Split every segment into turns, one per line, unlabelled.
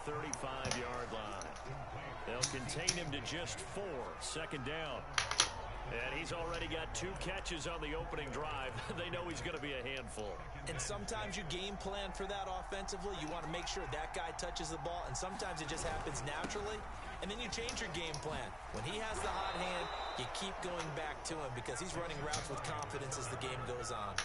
35-yard line. They'll contain him to just 4. Second down. And he's already got 2 catches on the opening drive. They know he's going to be a handful.
And sometimes you game plan for that offensively. You want to make sure that guy touches the ball, and sometimes it just happens naturally. And then you change your game plan. When he has the hot hand, you keep going back to him because he's running routes with confidence as the game goes on.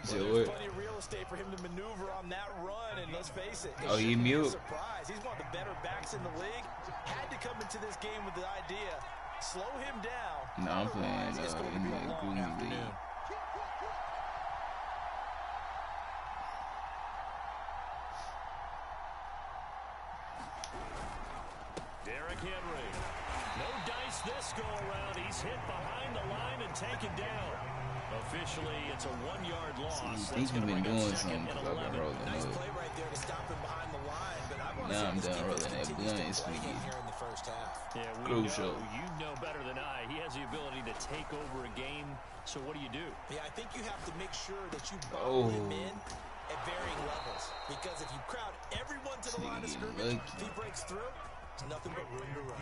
Well, there's plenty of real estate for him to maneuver on that run, and let's face it.
Oh, he mute.
Surprise. He's one of the better backs in the league. Had to come into this game with the idea, slow him down.
No, I'm playing in the Gloomy League.
Derrick Henry. No dice this go around. He's hit behind the line and taken down. Officially, it's a 1-yard loss.
I think you've been doing something because I've been rolling
nice
up.
play right there to stop him behind the line, but I want to
Now I'm
see
done rolling that blunt. It's
play
sneaky.
here in the first half.
Yeah,
Crucial.
You know better than I. He has the ability to take over a game. So what do?
Yeah, I think you have to make sure that you bottle him in at varying levels. Because if you crowd everyone to the line of scrimmage, if he breaks through, there's nothing but room to run.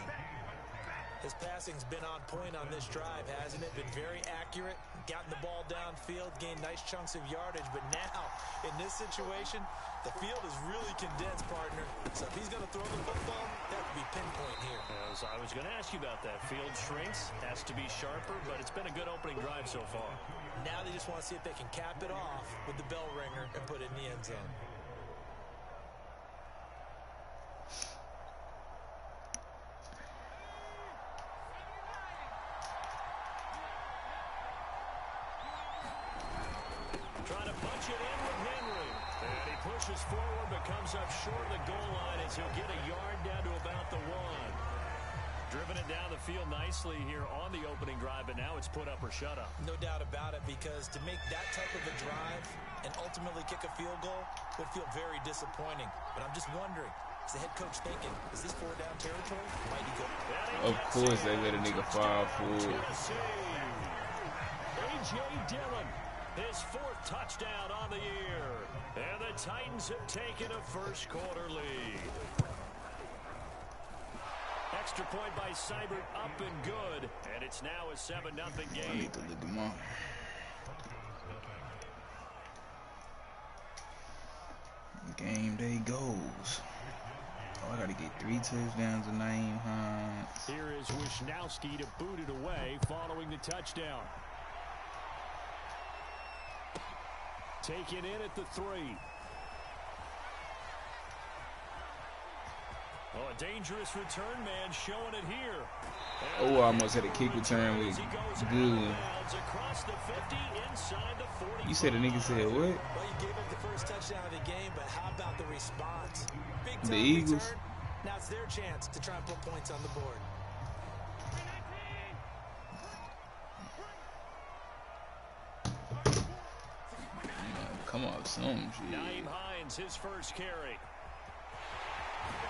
His passing's been on point on this drive, hasn't it? Been very accurate, gotten the ball downfield, gained nice chunks of yardage. But now, in this situation, the field is really condensed, partner. So if he's going to throw the football, that would be pinpoint here.
As I was going to ask you about that. Field shrinks, has to be sharper, but it's been a good opening drive so far.
Now they just want to see if they can cap it off with the bell ringer and put it in the end zone.
Trying to punch it in with Henry. And he pushes forward, but comes up short of the goal line as he'll get a yard down to about the 1. Driven it down the field nicely here on the opening drive, but now it's put up or shut up.
No doubt about it, because to make that type of a drive and ultimately kick a field goal would feel very disappointing. But I'm just wondering, is the head coach thinking, is this 4-down territory? Might he go?
Of course they let a nigga fall forward.
A.J. Dillon, his 4th touchdown on the year. And the Titans have taken a first-quarter lead. Extra point by Seibert, up and good. And it's now a 7-0 game.
I need to look him up. Game day goes. Oh, I got to get 3 touchdowns to Naeem Hines.
Here is Wisnowski to boot it away following the touchdown. Taken in at the 3. Oh, a dangerous return man showing it here.
Oh, I almost had a kick return with good. You said the nigga said what?
Well, you gave up the first touchdown of the game, but how about the response? Big time
The Eagles.
return. Now it's their chance to try and put points on the board.
Come on, some shit.
Naeem Hines, his first carry.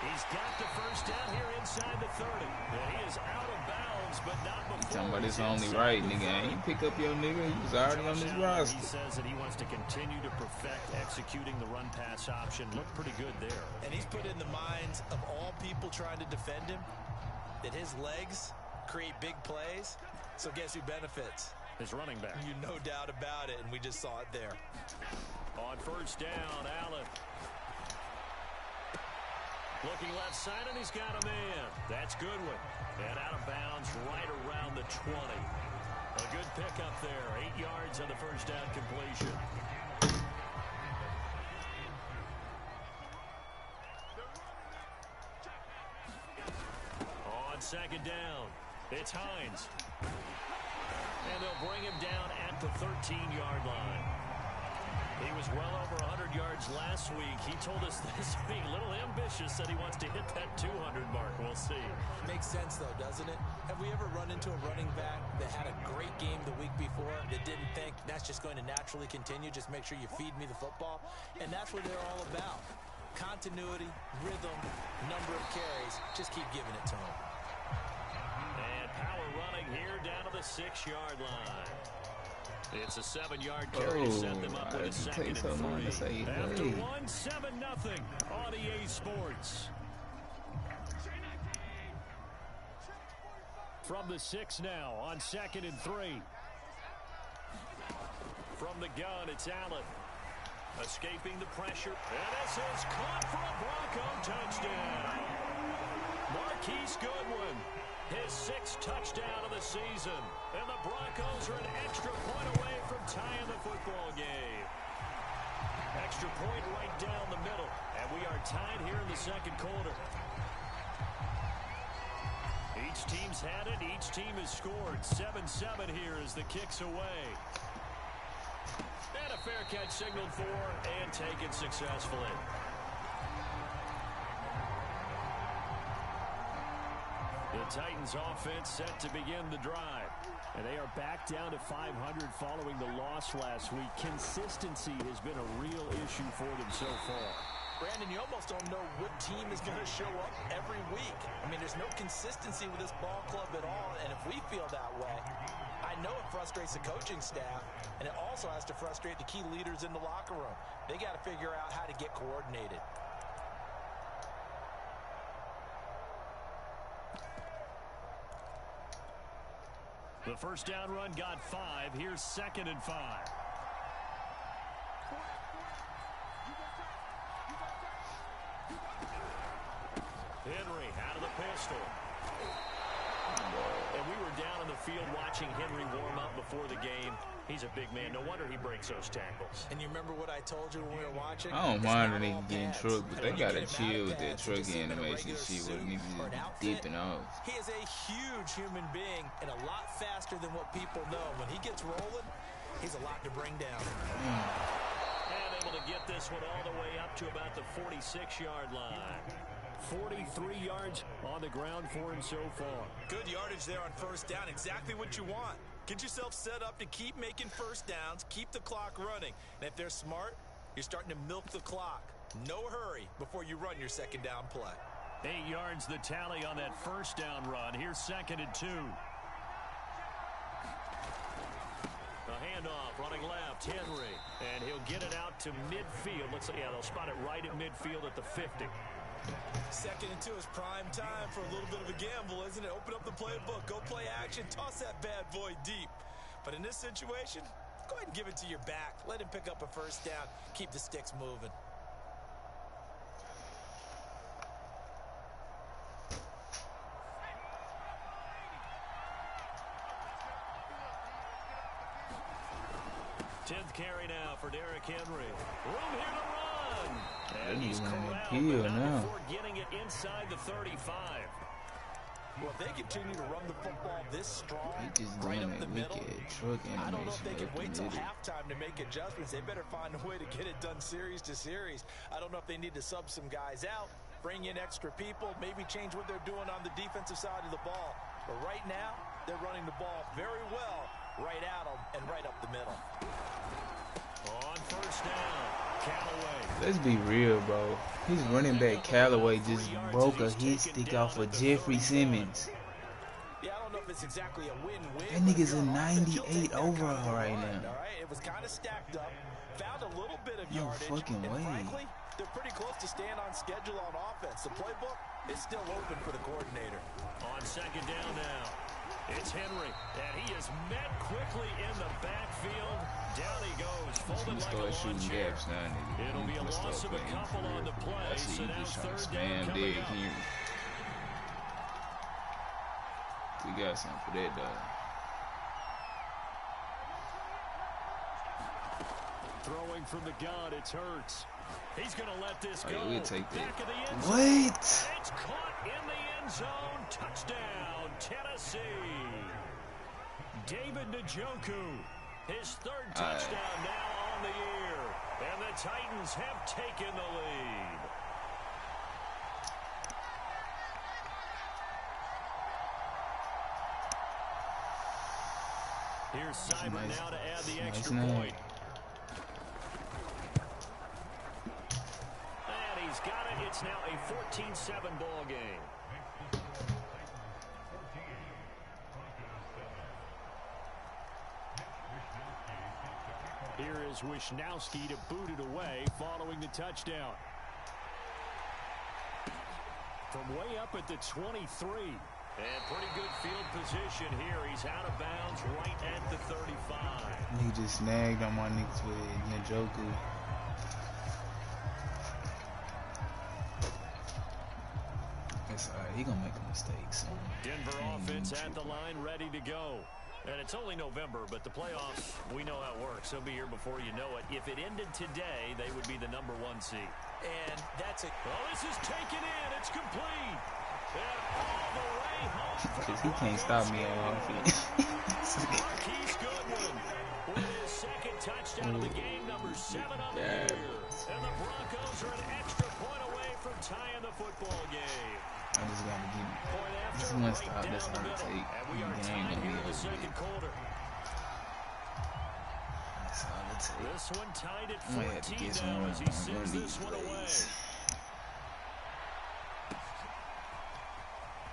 He's got the first down here inside the 30. And he is out of bounds, but not before.
You talking about this only right, nigga. Ain't you pick up your nigga? He was already on this roster.
He says that he wants to continue to perfect executing the run-pass option. Looked pretty good there.
And he's put in the minds of all people trying to defend him that his legs create big plays. So guess who benefits?
His running back.
You no doubt about it, and we just saw it there.
On first down, Allen. Looking left side, and he's got a man. That's Goodwin. And out of bounds right around the 20. A good pickup there. 8 yards on the first down completion. On second down, it's Hines. And they'll bring him down at the 13-yard line. He was well over 100 yards last week. He told us this week, a little ambitious, that he wants to hit that 200 mark. We'll see.
Makes sense, though, doesn't it? Have we ever run into a running back that had a great game the week before that didn't think that's just going to naturally continue? Just make sure you feed me the football. And that's what they're all about. Continuity, rhythm, number of carries. Just keep giving it to them.
And power running here down to the 6-yard line. It's a 7-yard carry to set them up with a second and 3. After 1, 7-0 on EA Sports. From the 6 now on 2nd and 3. From the gun, it's Allen. Escaping the pressure. And this is caught for a Bronco touchdown. Marquise Goodwin, his 6th touchdown of the season. And the Broncos are an extra point away from tying the football game. Extra point right down the middle. And we are tied here in the second quarter. Each team's had it. Each team has scored. 7-7 here as the kick's away. And a fair catch signaled for and taken successfully. The Titans offense set to begin the drive. And they are back down to 500 following the loss last week. Consistency has been a real issue for them so far.
Brandon, you almost don't know what team is going to show up every week. I mean, there's no consistency with this ball club at all, and if we feel that way, I know it frustrates the coaching staff, and it also has to frustrate the key leaders in the locker room. They got to figure out how to get coordinated.
The first down run got 5. Here's 2nd and 5. Henry out of the pistol. And we were down on the field watching Henry warm up before the game. He's a big man. No wonder he breaks those tackles.
And you remember what I told you when we were watching?
I don't mind when they getting truck, but they gotta chill with that truck animation shit where niggas just dipping off.
He is a huge human being and a lot faster than what people know. When he gets rolling, he's a lot to bring down.
And able to get this one all the way up to about the 46-yard line. 43 yards on the ground for him so far.
Good yardage there on first down. Exactly what you want. Get yourself set up to keep making first downs, keep the clock running. And if they're smart, you're starting to milk the clock. No hurry before you run your second down play.
8 yards the tally on that first down run. Here's 2nd and 2. A handoff running left, Henry. And he'll get it out to midfield. Looks like, yeah, they'll spot it right at midfield at the 50.
2nd and 2 is prime time for a little bit of a gamble, isn't it? Open up the playbook, go play action, toss that bad boy deep. But in this situation, go ahead and give it to your back. Let him pick up a first down. Keep the sticks moving.
Tenth carry now for Derrick Henry. Room here to run.
And he's corralled now
before getting it inside the 35.
Well, if they continue to run the football this strong,
right
up the middle, I don't know if they can
animation
wait till halftime to make adjustments. They better find a way to get it done series to series. I don't know if they need to sub some guys out, bring in extra people, maybe change what they're doing on the defensive side of the ball. But right now, they're running the ball very well right at them and right up the middle.
On first down, Callaway.
Let's be real, bro. His running back Callaway just broke a hit stick off of Jeffrey Simmons.
Yeah, I don't know if it's exactly a win-win.
That nigga's a 98 overall right now.
All right, it was kind of stacked up. Found a little bit of
No
yardage.
fucking way.
And frankly, they're pretty close to staying on schedule on offense. The playbook is still open for the coordinator.
On second down now, it's Henry, and he is met quickly in the backfield. Down he goes, folded like a lawn chair. It'll be a loss of a couple on the play, so now third down coming up.
We got something for that, dog.
Throwing from the gun, it's Hurts. He's going to let this go.
We'll take that.
Back of the end zone.
What?
It's caught in the end zone. Touchdown, Tennessee. David Njoku, his third touchdown now on the year. And the Titans have taken the lead. Here's Simon now to add the extra point. And he's got it. It's now a 14-7 ball game. Here is Wisnowski to boot it away following the touchdown. From way up at the 23. And pretty good field position here. He's out of bounds right at the 35.
He just snagged on my niggas with Njoku. It's alright, he gonna make a mistake soon.
Denver offense at the line, ready to go. And it's only November, but the playoffs, we know how it works. They'll be here before you know it. If it ended today, they would be the #1 seed.
And that's it.
Well, this is taken in. It's complete. And all the way home.
Because he can't stop me on offense.
Marquise Goodwin with his second touchdown of the game, #7 on the year. And the Broncos are an extra point away from tying the football game.
I just gotta give it. This is one stop. That's all it takes.
And we are
The game
tied
gonna be
here in the
over
second
with.
quarter.
That's all it takes.
This one tied at
I might have to
14
get
now
some
as he
on one
sends
of
this
these
one away.
plays.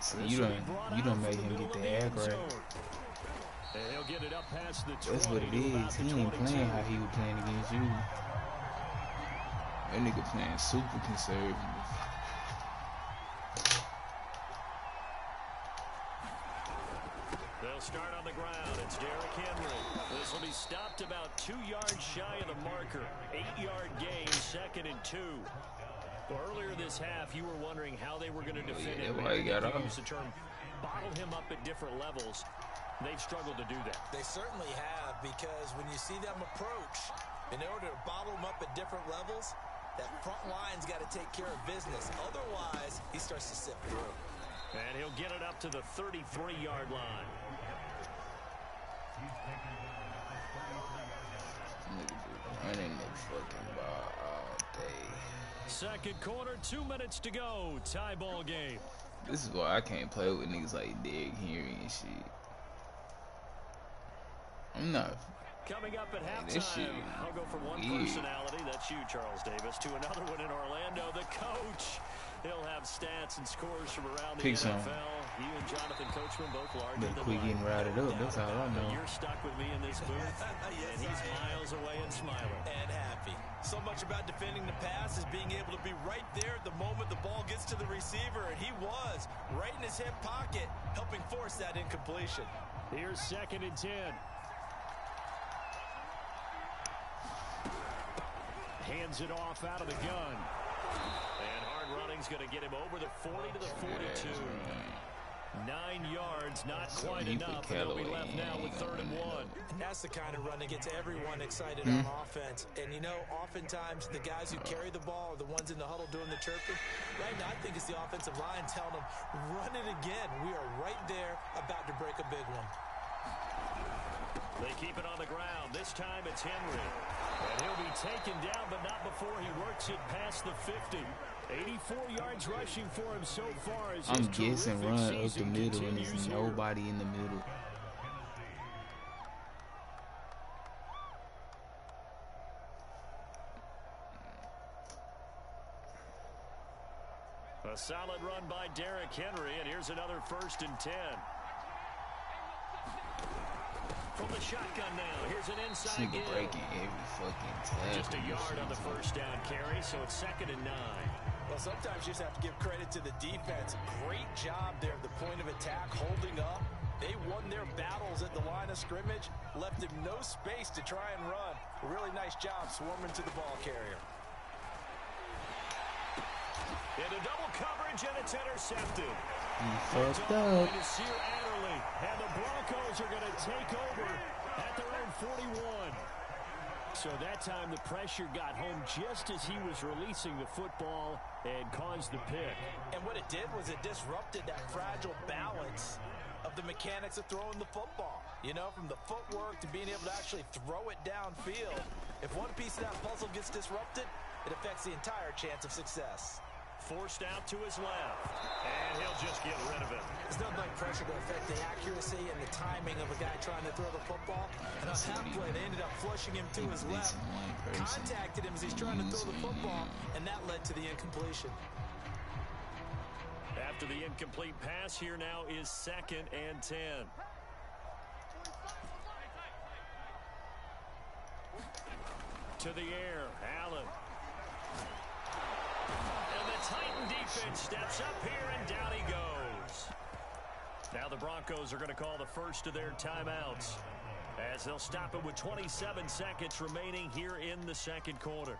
So you don't make him get the aggro.
And he'll get it up past the 20.
That's what it is. He ain't playing how he was playing against you. That nigga playing super conservative.
They'll start on the ground. It's Derrick Henry. This will be stopped about 2 yards shy of the marker. 8-yard gain, 2nd and 2. Well, earlier this half, you were wondering how they were going to defend him.
Why he got off?
Use the term bottle him up at different levels. They've struggled to do that.
They certainly have, because when you see them approach, in order to bottle them up at different levels, that front line's got to take care of business. Otherwise, he starts to sift through.
And he'll get it up to the 33-yard line.
Running the fucking ball all day.
Second quarter, 2 minutes to go. Tie ball game.
This is why I can't play with niggas like Derrick Henry and shit. I'm not.
Coming up at
This shit
halftime, I'll go from one
weird.
personality, that's you, Charles Davis, to another one in Orlando, the coach. He'll have stats and scores from around the
Pick
NFL.
some.
You and Jonathan Coachman both larger
But
than
quit getting
life.
routed up. That's all I know.
You're stuck with me in this booth,
Yes,
and he's
I am.
miles away and smiling.
And happy. So much about defending the pass is being able to be right there at the moment the ball gets to the receiver, and he was right in his hip pocket, helping force that incompletion.
Here's 2nd and 10. Hands it off out of the gun. And hard running's going to get him over the 40 to the 42. 9 yards, not quite enough. And he'll be left now with 3rd and 1.
And that's the kind of run that gets everyone excited on offense. And, you know, oftentimes the guys who carry the ball are the ones in the huddle doing the chirping. Right now, I think it's the offensive line telling them, run it again. We are right there about to break a big one.
They keep it on the ground. This time it's Henry. And he'll be taken down, but not before he works it past the 50. 84 yards rushing for him so far. As
I'm
his
guessing
terrific
run up the
season
middle and
continues
there's
here.
nobody in the middle.
A solid run by Derrick Henry, and here's another 1st and 10. From the shotgun now, here's an
This
inside
nigga
give.
breaking every fucking tackle.
Just a yard on the 1st down carry, so it's 2nd and 9.
Well, sometimes you just have to give credit to the defense. Great job there at the point of attack, holding up. They won their battles at the line of scrimmage, left him no space to try and run. A really nice job swarming to the ball carrier.
Into double coverage, and it's intercepted.
He fucked
Down
up.
to Sear Adderley, and the Broncos are going to take over at their own 41. So that time the pressure got home just as he was releasing the football and caused the pick.
And what it did was it disrupted that fragile balance of the mechanics of throwing the football. You know, from the footwork to being able to actually throw it downfield. If one piece of that puzzle gets disrupted, it affects the entire chance of success.
Forced out to his left, and he'll just get rid of it.
There's nothing like pressure to affect the accuracy and the timing of a guy trying to throw the football. And on that play, they ended up flushing him to his left. Contacted him as he's trying to throw the football, and that led to the incompletion.
After the incomplete pass, here now is 2nd and 10. to the air. Allen. And the Titan defense steps up here, and down he goes. Now the Broncos are going to call the first of their timeouts, as they'll stop it with 27 seconds remaining here in the second quarter.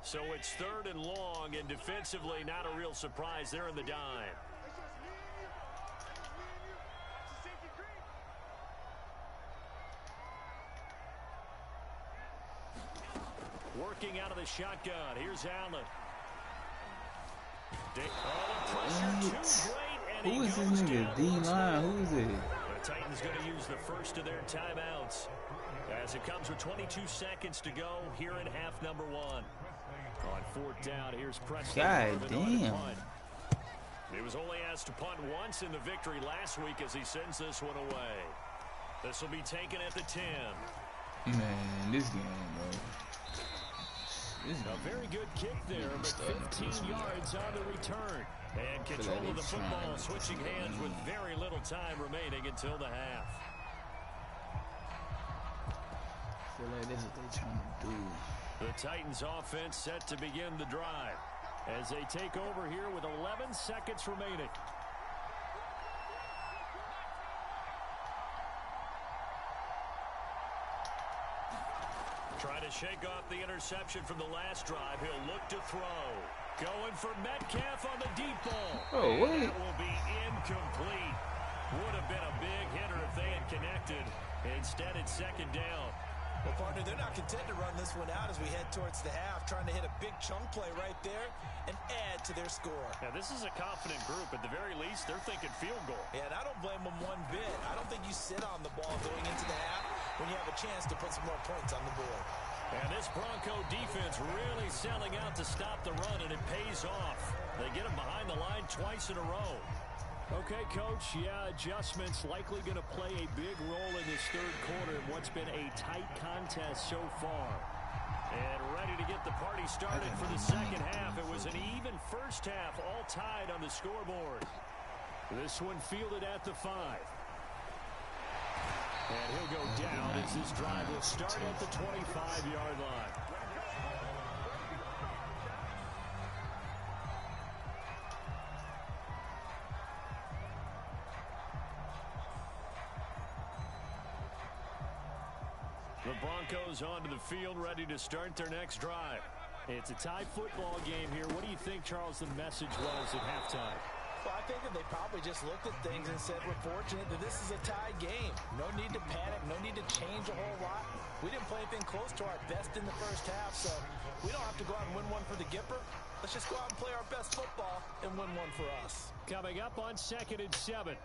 So it's 3rd and long, and defensively not a real surprise. They're in the dime. Working out of the shotgun. Here's Allen.
Who is this nigga? D-line? Who is it?
The Titans going to use the first of their timeouts, as it comes with 22 seconds to go here in half number 1. On 4th down, here's Preston.
God damn.
He was only asked to punt once in the victory last week as he sends this one away. This will be taken at the 10.
Man, this game, bro.
A very good kick there, but 15 yards on the return. And control of the football, switching hands with very little time remaining until the half.
I feel like this is what they're trying to do.
The Titans offense set to begin the drive as they take over here with 11 seconds remaining. Trying to shake off the interception from the last drive. He'll look to throw. Going for Metcalf on the deep ball.
Oh, wait.
That will be incomplete. Would have been a big hitter if they had connected. Instead, it's 2nd down.
Well, partner, they're not content to run this one out as we head towards the half, trying to hit a big chunk play right there and add to their score.
Now, this is a confident group. At the very least, they're thinking field goal.
Yeah, and I don't blame them one bit. I don't think you sit on the ball going into the half when you have a chance to put some more points on the board.
And this Bronco defense really selling out to stop the run, and it pays off. They get him behind the line twice in a row. Okay, Coach, yeah, adjustments likely going to play a big role in this 3rd quarter in what's been a tight contest so far. And ready to get the party started for the second half. It was an even first half, all tied on the scoreboard. This one fielded at the 5. And he'll go down as this drive will start at the 25-yard line. The Broncos onto the field, ready to start their next drive. It's a tie football game here. What do you think, Charles, the message was at halftime?
Well, I think that they probably just looked at things and said, we're fortunate that this is a tie game. No need to panic, no need to change a whole lot. We didn't play anything close to our best in the first half, so we don't have to go out and win one for the Gipper. Let's just go out and play our best football and win one for us.
Coming up on 2nd and 7.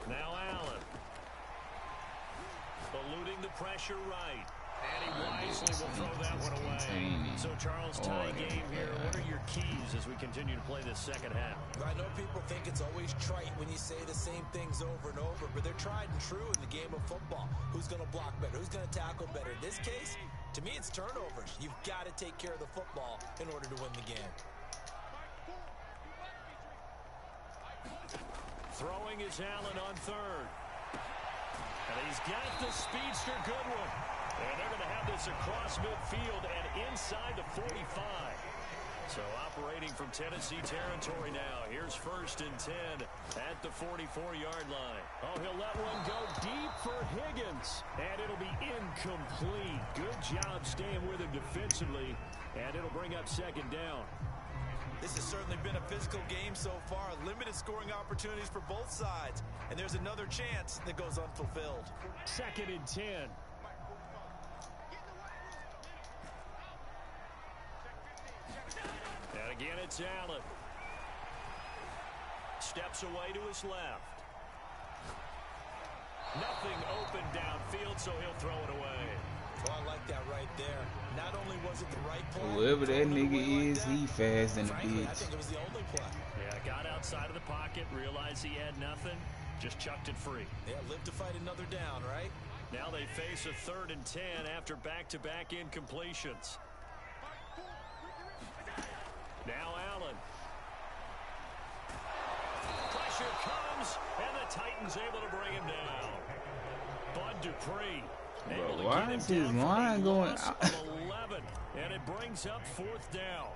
Now Allen. Eluding the pressure right. And he wisely will throw that one away. So, Charles, tie game here. What are your keys as we continue to play this second half?
I know people think it's always trite when you say the same things over and over, but they're tried and true in the game of football. Who's going to block better? Who's going to tackle better? In this case, to me, it's turnovers. You've got to take care of the football in order to win the game.
Throwing is Allen on 3rd. And he's got the speedster Goodwin. And they're going to have this across midfield and inside the 45. So operating from Tennessee territory now. Here's 1st and 10 at the 44-yard line. Oh, he'll let one go deep for Higgins. And it'll be incomplete. Good job staying with him defensively. And it'll bring up 2nd down.
This has certainly been a physical game so far. Limited scoring opportunities for both sides. And there's another chance that goes unfulfilled.
2nd and 10. And again, it's Allen. Steps away to his left. Nothing open downfield, so he'll throw it away.
Well, I like that right there. Not only was it the right play,
whoever that nigga is, he fast in the
frankly, I
bitch.
think it was the only play.
Yeah, got outside of the pocket, realized he had nothing, just chucked it free.
Yeah, live to fight another down, right?
Now they face a 3rd and 10 after back-to-back incompletions. Now Allen. Pressure comes, and the Titans able to bring him down. Bud Dupree.
Bro, why is his line going out?
11, and it brings up 4th down.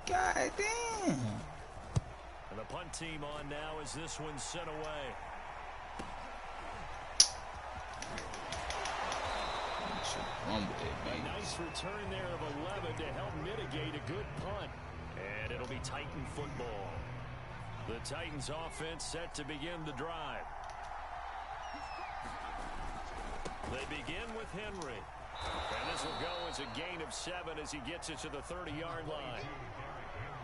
God damn.
And the punt team on now as this one's sent away. A nice return there of 11 to help mitigate a good punt. And it'll be Titan football. The Titans offense set to begin the drive. They begin with Henry. And this will go as a gain of 7 as he gets it to the 30-yard line.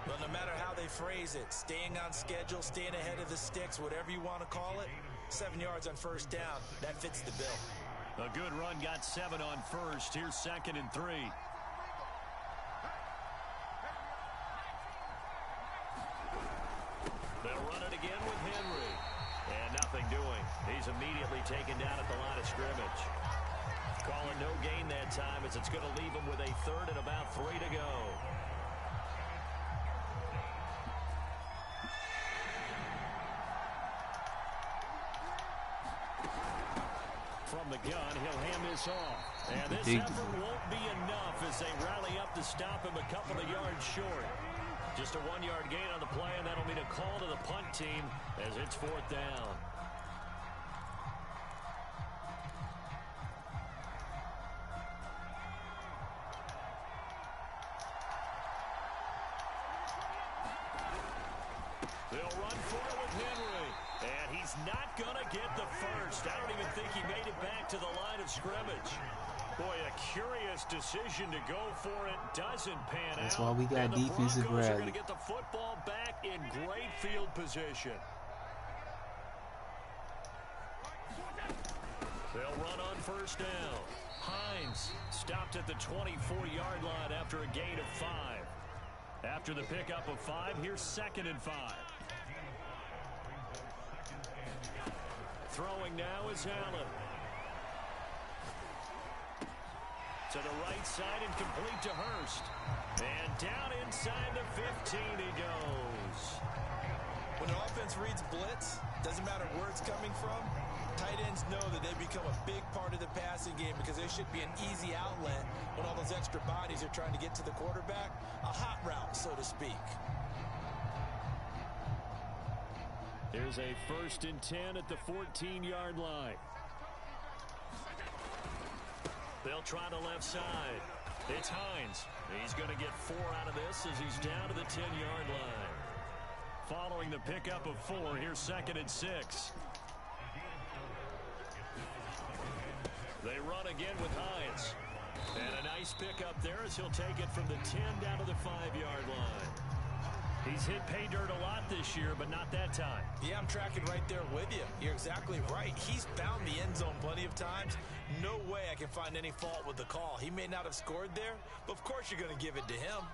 Well, no matter how they phrase it, staying on schedule, staying ahead of the sticks, whatever you want to call it, 7 yards on 1st down, that fits the bill.
A good run got 7 on 1st. Here's 2nd and 3. They'll run it again with Henry. And nothing doing. He's immediately taken down at the line of scrimmage. Call it no gain that time as it's going to leave him with a 3rd and about 3 to go. From the gun, he'll hand this off. And this effort won't be enough as they rally up to stop him a couple of yards short. Just a 1-yard gain on the play, and that'll mean a call to the punt team as it's 4th down. They'll run for it with Henry. And he's not going to get the first. I don't even think he made it back to the line of scrimmage. Boy, a curious decision to go for it. Doesn't pan out.
That's why we got defensive
Broncos are
rally.
going to get the football back in great field position. They'll run on 1st down. Hines stopped at the 24-yard line after a gain of 5. After the pickup of 5, here's 2nd and 5. Throwing now is Allen. To the right side and complete to Hurst. And down inside the 15 he goes.
When the offense reads blitz, doesn't matter where it's coming from, tight ends know that they become a big part of the passing game because there should be an easy outlet when all those extra bodies are trying to get to the quarterback. A hot route, so to speak.
There's a 1st and 10 at the 14-yard line. They'll try the left side. It's Hines. He's going to get 4 out of this as he's down to the 10-yard line. Following the pickup of 4, here's 2nd and 6. They run again with Hines. And a nice pickup there as he'll take it from the 10 down to the 5-yard line. He's hit pay dirt a lot this year, but not that time.
Yeah, I'm tracking right there with you. You're exactly right. He's found the end zone plenty of times. No way I can find any fault with the call. He may not have scored there, but of course you're going to give it to him.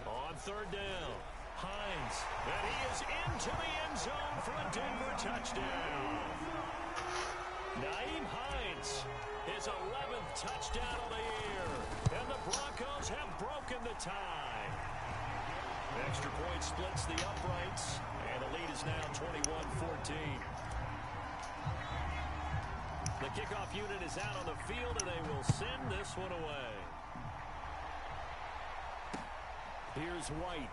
On 3rd down, Hines. And he is into the end zone for a Denver touchdown. Naeem Hines, his 11th touchdown of the year. And the Broncos have broken the tie. Extra point splits the uprights. And the lead is now 21-14. The kickoff unit is out on the field, and they will send this one away. Here's White.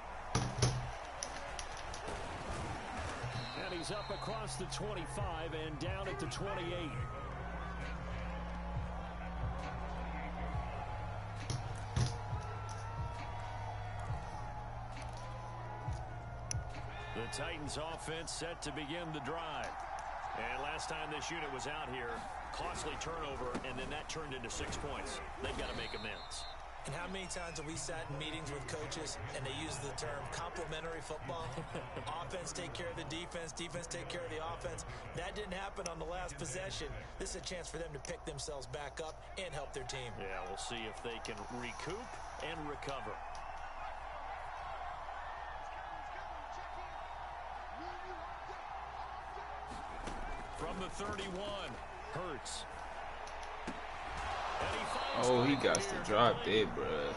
And he's up across the 25 and down at the 28. The Titans offense set to begin the drive. And last time this unit was out here, costly turnover, and then that turned into 6 points. They've got to make amends.
And how many times have we sat in meetings with coaches and they use the term complementary football? Offense take care of the defense, defense take care of the offense. That didn't happen on the last possession. This is a chance for them to pick themselves back up and help their team.
Yeah, we'll see if they can recoup and recover. From the 31, Hurts.
Oh, he got to drop that, bruh.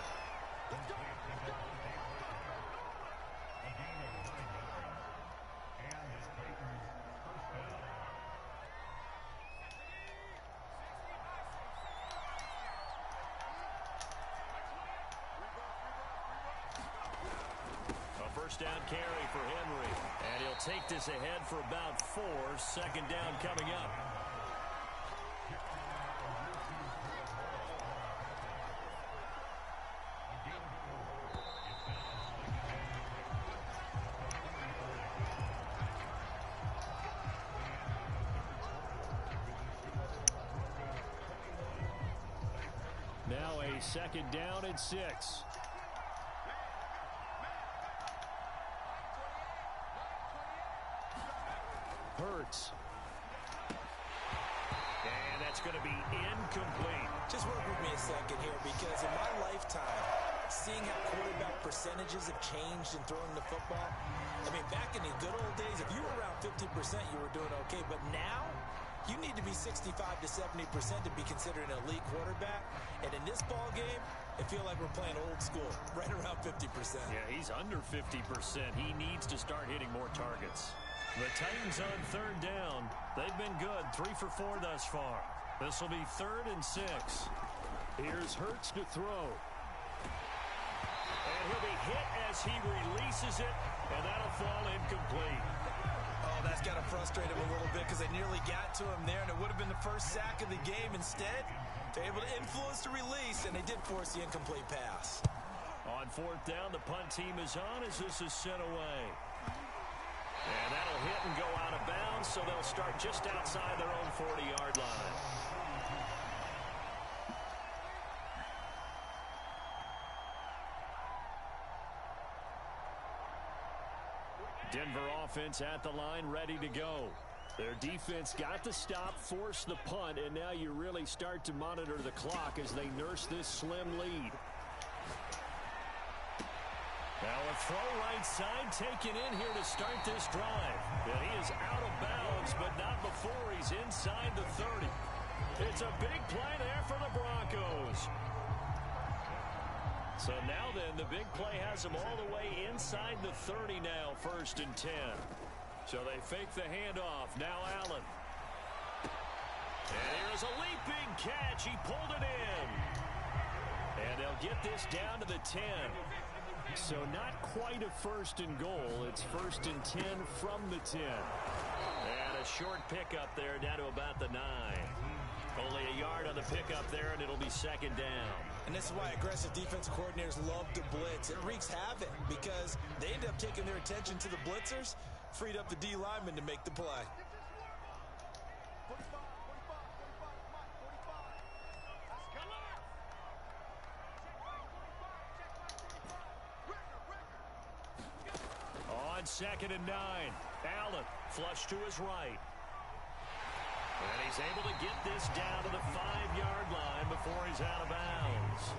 A first down carry for Henry. And he'll take this ahead for about 4. Second down coming up. Now a second down and 6. Hurts. And that's going to be incomplete.
Just work with me a second here, because in my lifetime, seeing how quarterback percentages have changed in throwing the football, I mean, back in the good old days, if you were around 50%, you were doing okay. But now, you need to be 65 to 70% to be considered an elite quarterback. And in this ball game, I feel like we're playing old school, right around 50%.
Yeah, he's under 50%. He needs to start hitting more targets. The Titans on third down. They've been good, 3 for 4 thus far. This will be 3rd and 6. Here's Hurts to throw. And he'll be hit as he releases it, and that'll fall incomplete.
Oh, that's got to frustrate him a little bit, because they nearly got to him there, and it would have been the first sack of the game. Instead, they're able to influence the release, and they did force the incomplete pass.
On 4th down, the punt team is on as this is sent away. And that'll hit and go out of bounds, so they'll start just outside their own 40-yard line. Denver offense at the line, ready to go. Their defense got the stop, forced the punt, and now you really start to monitor the clock as they nurse this slim lead. Now a throw right side taken in here to start this drive. And he is out of bounds, but not before he's inside the 30. It's a big play there for the Broncos. So now then, the big play has them all the way inside the 30 now, 1st and 10. So they fake the handoff. Now Allen. And here's a leaping catch. He pulled it in. And they'll get this down to the 10. So not quite a 1st and goal. It's 1st and 10 from the 10. And a short pickup there down to about the 9. Only a yard on the pickup there, and it'll be 2nd down.
And this is why aggressive defensive coordinators love to blitz. It wreaks havoc because they end up taking their attention to the blitzers, freed up the D lineman to make the play.
On 2nd and 9, Allen flush to his right. And he's able to get this down to the 5-yard line before he's out of bounds.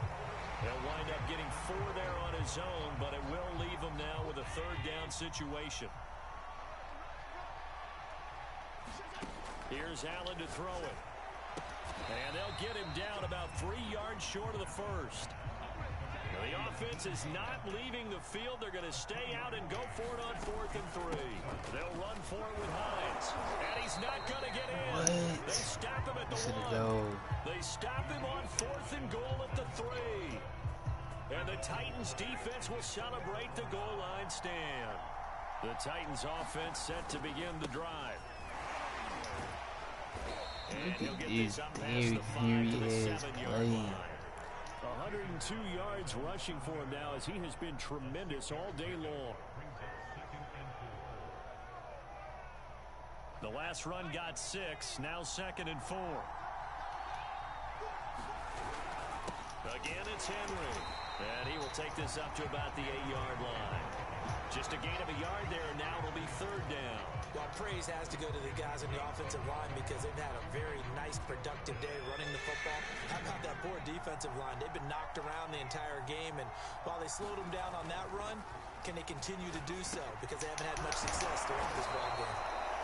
He'll wind up getting 4 there on his own, but it will leave him now with a 3rd down situation. Here's Allen to throw it. And they'll get him down about 3 yards short of the 1st. Now, the offense is not leaving the field. They're going to stay out and go for it on 4th and 3. They'll run for it with Hines. And he's not going to get in.
What?
They stop him at the 1. They stop him on 4th and goal at the 3. And the Titans defense will celebrate the goal line stand. The Titans offense set to begin the drive. And he'll get this up past the 5 to the 7-yard line. 102 yards rushing for him now as he has been tremendous all day long. The last run got 6, now 2nd and 4. The Again, it's Henry. And he will take this up to about the 8-yard line. Just a gain of a yard there, and now it'll be third down.
Well, praise has to go to the guys on the offensive line because they've had a very nice, productive day running the football. How about that poor defensive line? They've been knocked around the entire game, and while they slowed them down on that run, can they continue to do so? Because they haven't had much success throughout this ball game.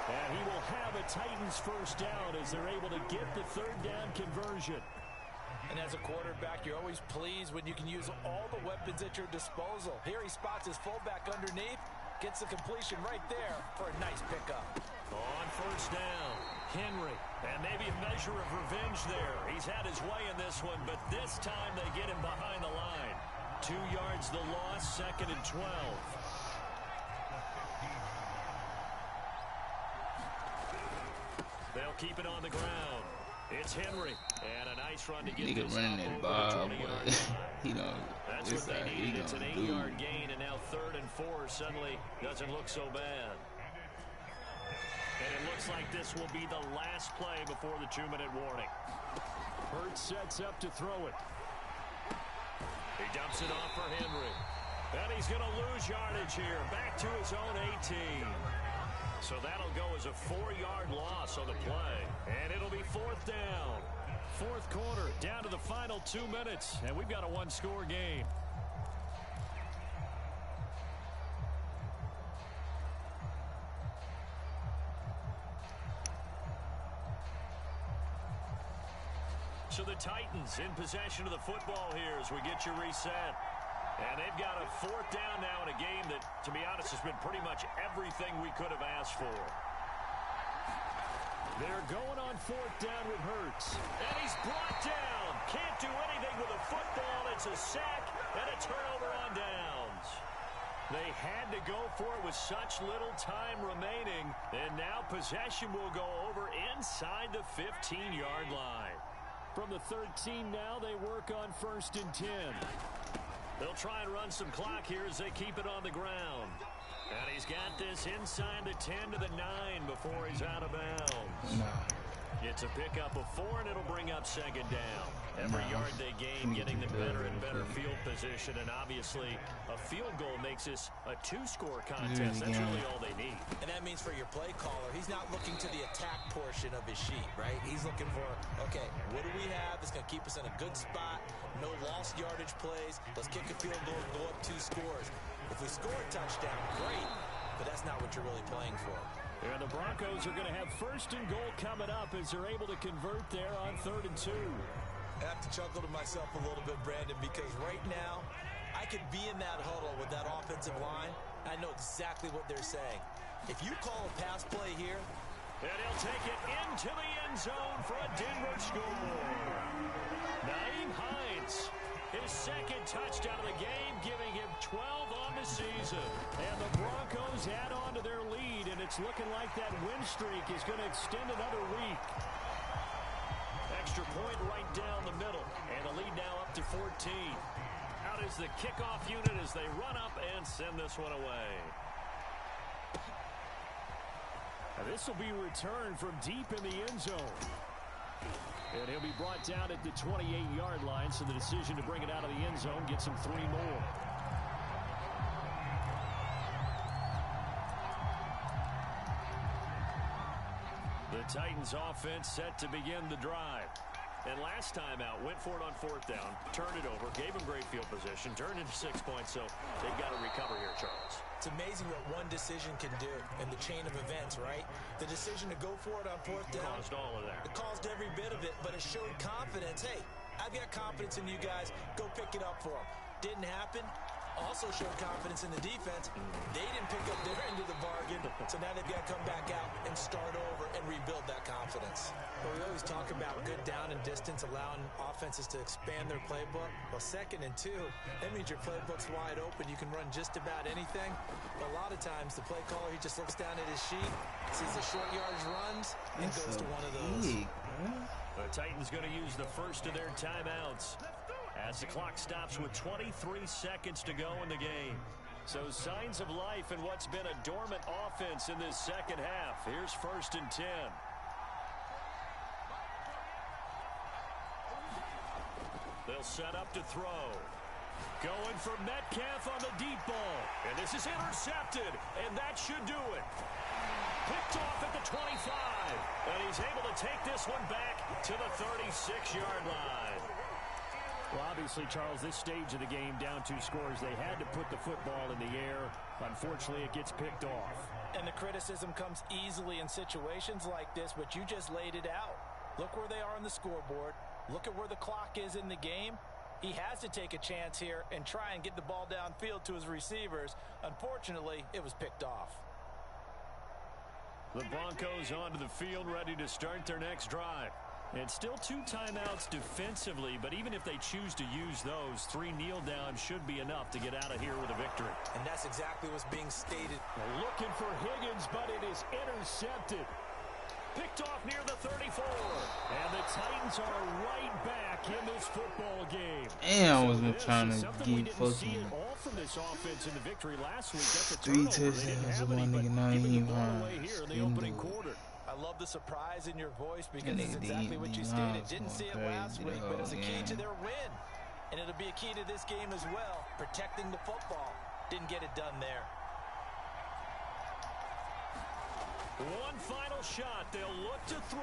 And he will have a Titans first down as they're able to get the third down conversion.
And as a quarterback, you're always pleased when you can use all the weapons at your disposal. Here he spots his fullback underneath, gets the completion right there for a nice pickup.
On first down, Henry. And maybe a measure of revenge there. He's had his way in this one, but this time they get him behind the line. 2 yards the loss, 2nd and 12. They'll keep it on the ground. It's Henry, and a nice run to get this
running that ball, but he don't.
That's what they need. It's an 8-yard gain, and now 3rd and 4 suddenly doesn't look so bad. And it looks like this will be the last play before the 2-minute warning. Hurts sets up to throw it. He dumps it off for Henry. And he's going to lose yardage here. Back to his own 18. So that'll go as a 4-yard loss on the play. And it'll be 4th down. 4th quarter, down to the final 2 minutes. And we've got a 1-score game. So the Titans in possession of the football here as we get you reset. And they've got a 4th down now in a game that, to be honest, has been pretty much everything we could have asked for. They're going on 4th down with Hurts. And he's brought down. Can't do anything with a football. It's a sack and a turnover on downs. They had to go for it with such little time remaining. And now possession will go over inside the 15-yard line. From the 13 now, they work on 1st and 10. They'll try and run some clock here as they keep it on the ground. And he's got this inside the 10 to the 9 before he's out of bounds. It's a pickup of 4, and it'll bring up 2nd down. Every yard they gain, getting them better and better field position. And obviously, a field goal makes this a 2-score contest. That's really all they need.
And that means for your play caller, he's not looking to the attack portion of his sheet, right? He's looking for, okay, what do we have that's going to keep us in a good spot? No lost yardage plays. Let's kick a field goal and go up 2 scores. If we score a touchdown, great. But that's not what you're really playing for.
And the Broncos are going to have 1st and goal coming up as they're able to convert there on 3rd and 2.
I have to chuckle to myself a little bit, Brandon, because right now I could be in that huddle with that offensive line. I know exactly what they're saying. If you call a pass play here,
and he'll take it into the end zone for a Denver score. Nyheim Hines, his 2nd touchdown of the game, giving him 12 on the season. And the Broncos add on to their lead, and it's looking like that win streak is going to extend another week. Extra point right down the middle, and the lead now up to 14. Out is the kickoff unit as they run up and send this one away. Now this will be returned from deep in the end zone. And he'll be brought down at the 28-yard line, so the decision to bring it out of the end zone gets him 3 more. The Titans offense set to begin the drive. And last time out, went for it on 4th down, turned it over, gave him great field position, turned into 6 points, so they've got to recover here, Charles.
It's amazing what one decision can do in the chain of events, right? The decision to go for it on 4th down.
Caused all of that.
It caused every bit of it, but it showed confidence. Hey, I've got confidence in you guys. Go pick it up for them. Didn't happen. Also showed confidence in the defense. They didn't pick up their end of the bargain, so now they've got to come back out and start over and rebuild that confidence. Well, we always talk about good down and distance, allowing offenses to expand their playbook. Well, 2nd and 2, that means your playbook's wide open. You can run just about anything. But a lot of times, the play caller, he just looks down at his sheet, sees the short yardage runs, and goes to one of those.
The Titans going to use the first of their timeouts as the clock stops with 23 seconds to go in the game. So signs of life in what's been a dormant offense in this 2nd half. Here's 1st and 10. They'll set up to throw. Going for Metcalf on the deep ball. And this is intercepted, and that should do it. Picked off at the 25. And he's able to take this one back to the 36-yard line. Well, obviously, Charles, this stage of the game, down 2 scores, they had to put the football in the air. Unfortunately, it gets picked off.
And the criticism comes easily in situations like this, but you just laid it out. Look where they are on the scoreboard. Look at where the clock is in the game. He has to take a chance here and try and get the ball downfield to his receivers. Unfortunately, it was picked off.
The Broncos onto the field, ready to start their next drive. And still 2 timeouts defensively, but even if they choose to use those, 3 kneel downs should be enough to get out of here with a victory.
And that's exactly what's being stated.
They're looking for Higgins, but it is intercepted. Picked off near the 34. And the Titans are right back in this football game.
Damn, I was trying to get
fucking all from this offense in the victory last week. That's a 3 touchdowns of one nigga not even here in the opening quarter.
I love the surprise in your voice because it's exactly what you stated. Didn't see it last week, but it's a key to their win. And it'll be a key to this game as well, protecting the football. Didn't get it done there.
One final shot. They'll look to throw.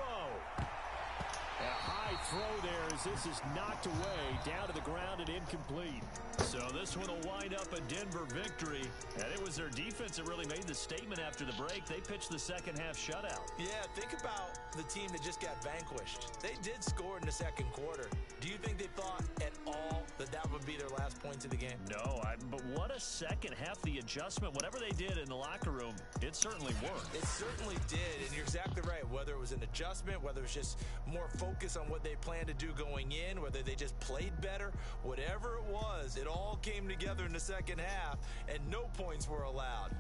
A high throw there as this is knocked away, down to the ground and incomplete. So this one will wind up a Denver victory. And it was their defense that really made the statement after the break. They pitched the second half shutout.
Yeah, think about the team that just got vanquished. They did score in the second quarter. Do you think they thought at all that that would be their last points of the game?
No, but what a second half. The adjustment, whatever they did in the locker room, it certainly worked.
It certainly did, and you're exactly right. Whether it was an adjustment, whether it was just more focus on what they planned to do going in, whether they just played better, whatever it was, it all came together in the second half, and no points were allowed.